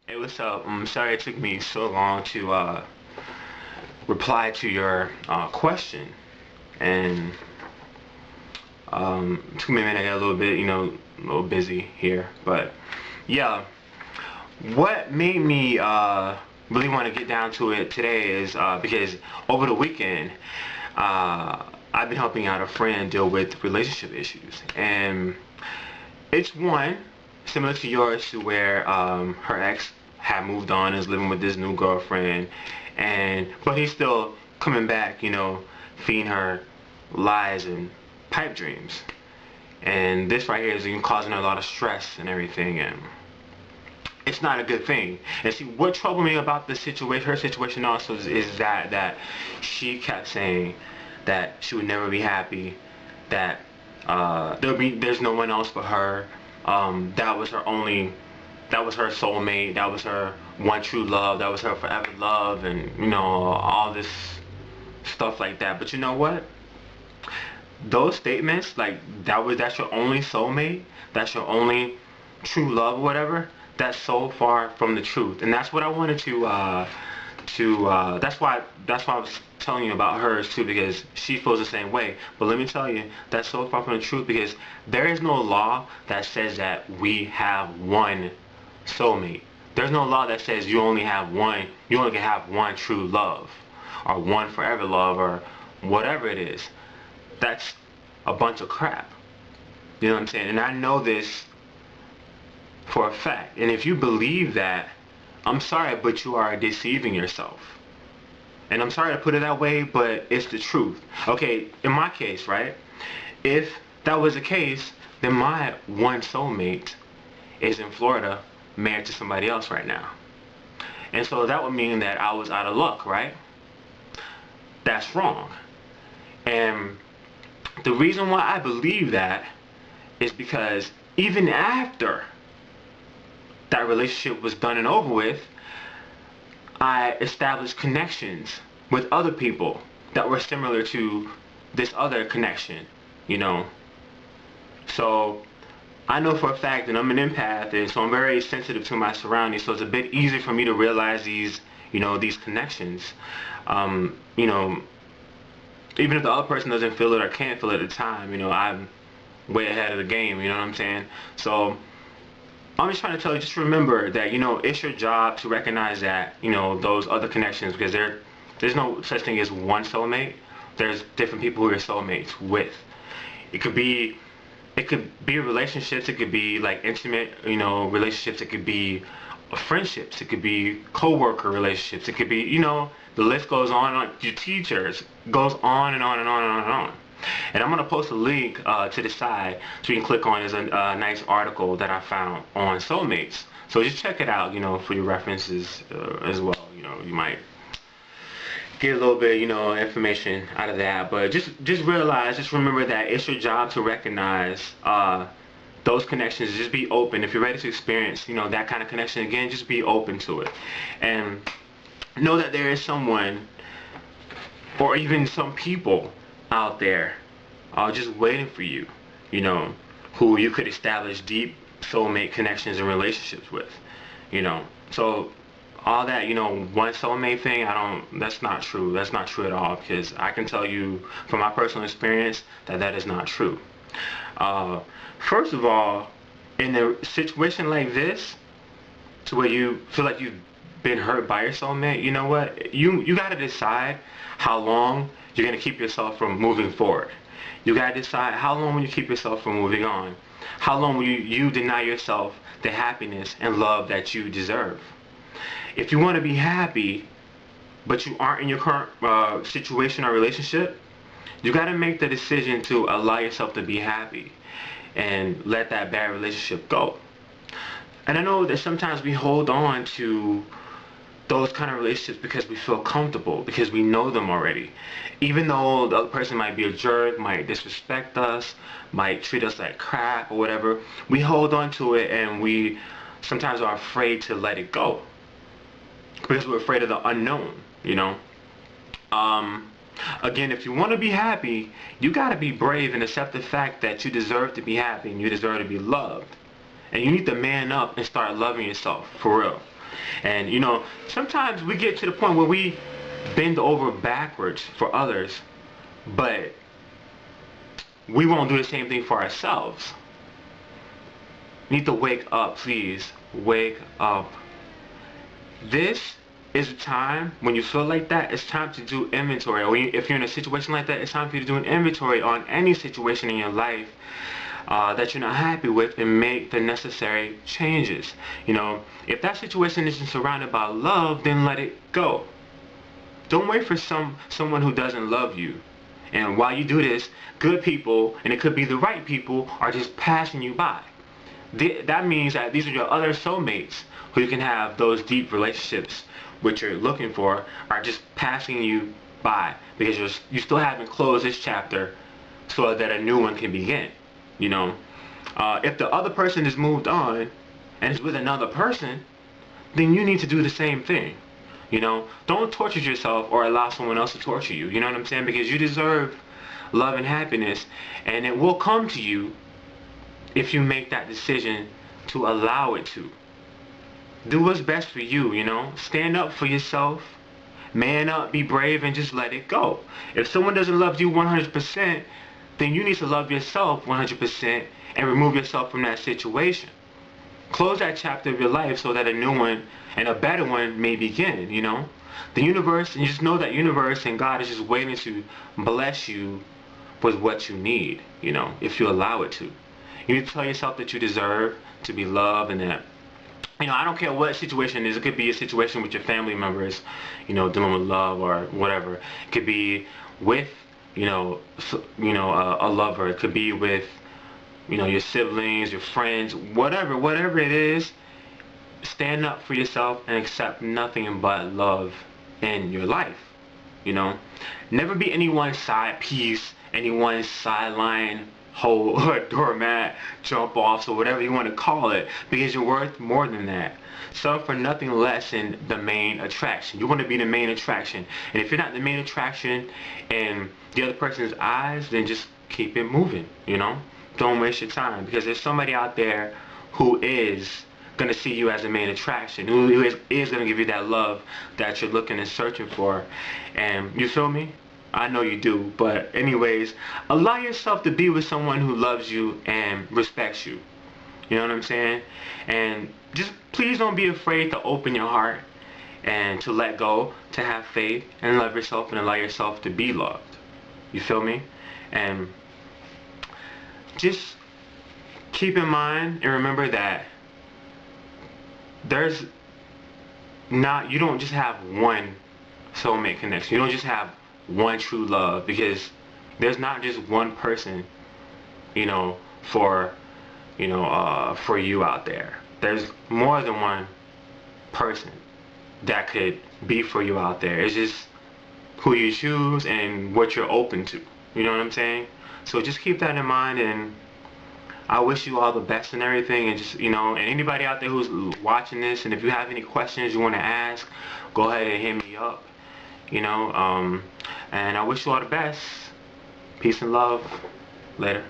Hey, what's up? I'm sorry it took me so long to reply to your question, and took me a minute. I got a little bit, a little busy here, but yeah. What made me really want to get down to it today is because over the weekend, I've been helping out a friend deal with relationship issues, and it's one similar to yours, to where her ex had moved on, is living with this new girlfriend, and but he's still coming back, feeding her lies and pipe dreams. And this right here is causing her a lot of stress and everything, and it's not a good thing. And see, what troubled me about the situation, her situation also, is that she kept saying that she would never be happy, that there's no one else but her. That was that was her soulmate, that was her one true love, that was her forever love, and all this stuff like that. But you know what? Those statements, like that's your only soulmate, that's your only true love, or whatever. That's so far from the truth, and that's what I wanted to. That's why I was telling you about hers too, because she feels the same way. But let me tell you, that's so far from the truth, because there is no law that says that we have one soulmate. There's no law that says you only have one. You only can have one true love, or one forever love, or whatever it is. That's a bunch of crap. You know what I'm saying? And I know this for a fact. And if you believe that, I'm sorry, but you are deceiving yourself. And I'm sorry to put it that way, but it's the truth. Okay, in my case, right? If that was the case, then my one soulmate is in Florida, married to somebody else right now. And so that would mean that I was out of luck, right? That's wrong. And the reason why I believe that is because even after that relationship was done and over with, I established connections with other people that were similar to this other connection, you know. So I know for a fact that I'm an empath, and so I'm very sensitive to my surroundings, so it's a bit easier for me to realize these, these connections. You know, even if the other person doesn't feel it or can't feel it at the time, I'm way ahead of the game, you know what I'm saying? So I'm just trying to tell you, just remember that, it's your job to recognize that, those other connections, because there's no such thing as one soulmate. There's different people who you're soulmates with. It could be, relationships, it could be like intimate, relationships, it could be friendships, it could be co-worker relationships, it could be, the list goes on and on. Your teachers, goes on and on and on and on and on. And I'm going to post a link to the side so you can click on. There's a nice article that I found on Soulmates. So just check it out, for your references as well. You might get a little bit, information out of that. But just realize, just remember that it's your job to recognize those connections. Just be open. If you're ready to experience, that kind of connection again, just be open to it. And know that there is someone, or even some people out there just waiting for you, who you could establish deep soulmate connections and relationships with, So all that, one soulmate thing, that's not true. That's not true at all, because I can tell you from my personal experience that that is not true. First of all, in a situation like this, to where you feel like you've been hurt by your soulmate, you know what? You got to decide how long you're going to keep yourself from moving forward. You got to decide how long will you keep yourself from moving on. How long will you deny yourself the happiness and love that you deserve. If you want to be happy, but you aren't in your current situation or relationship, you got to make the decision to allow yourself to be happy and let that bad relationship go. And I know that sometimes we hold on to those kind of relationships because we feel comfortable, because we know them already. Even though the other person might be a jerk, might disrespect us, might treat us like crap or whatever, we hold on to it, and we sometimes are afraid to let it go because we're afraid of the unknown. Again, if you want to be happy, you got to be brave and accept the fact that you deserve to be happy and you deserve to be loved. And you need to man up and start loving yourself, for real. And you know, sometimes we get to the point where we bend over backwards for others, but we won't do the same thing for ourselves. You need to wake up, please. Wake up. This is a time when you feel like that. It's time to do inventory. Or if you're in a situation like that, it's time for you to do an inventory on any situation in your life that you're not happy with, and make the necessary changes. You know, if that situation isn't surrounded by love, then let it go. Don't wait for someone who doesn't love you. And while you do this, good people, and it could be the right people, are just passing you by. That means that these are your other soulmates who you can have those deep relationships which you're looking for, are just passing you by because you still haven't closed this chapter so that a new one can begin. You know, if the other person has moved on and is with another person, then you need to do the same thing. You know, don't torture yourself or allow someone else to torture you. You know what I'm saying? Because you deserve love and happiness, and it will come to you if you make that decision to allow it to. Do what's best for you, you know? Stand up for yourself. Man up, be brave, and just let it go. If someone doesn't love you 100%, then you need to love yourself 100% and remove yourself from that situation. Close that chapter of your life so that a new one and a better one may begin, you know? The universe, and you just know that universe and God is just waiting to bless you with what you need, you know, if you allow it to. You need to tell yourself that you deserve to be loved, and that, you know, I don't care what situation it is. It could be a situation with your family members, you know, dealing with love or whatever. It could be with, a lover. It could be with, you know, your siblings, your friends, whatever it is. Stand up for yourself and accept nothing but love in your life. You know, never be anyone's side piece, anyone's sideline hole or doormat, jump offs, or whatever you want to call it, because you're worth more than that. Settle for nothing less than the main attraction. You want to be the main attraction, and if you're not the main attraction in the other person's eyes, then just keep it moving. You know, don't waste your time, because there's somebody out there who is going to see you as a main attraction, who is going to give you that love that you're looking and searching for. And you feel me? I know you do. But anyways, allow yourself to be with someone who loves you and respects you. You know what I'm saying? And just please don't be afraid to open your heart and to let go, to have faith and love yourself, and allow yourself to be loved. You feel me? And just keep in mind and remember that you don't just have one soulmate connection. You don't just have one true love, because there's not just one person, you know, for you out there. There's more than one person that could be for you out there. It's just who you choose and what you're open to. You know what I'm saying? So just keep that in mind, and I wish you all the best and everything. And just, you know, and anybody out there who's watching this, and if you have any questions you want to ask, go ahead and hit me up. You know, and I wish you all the best. Peace and love. Later.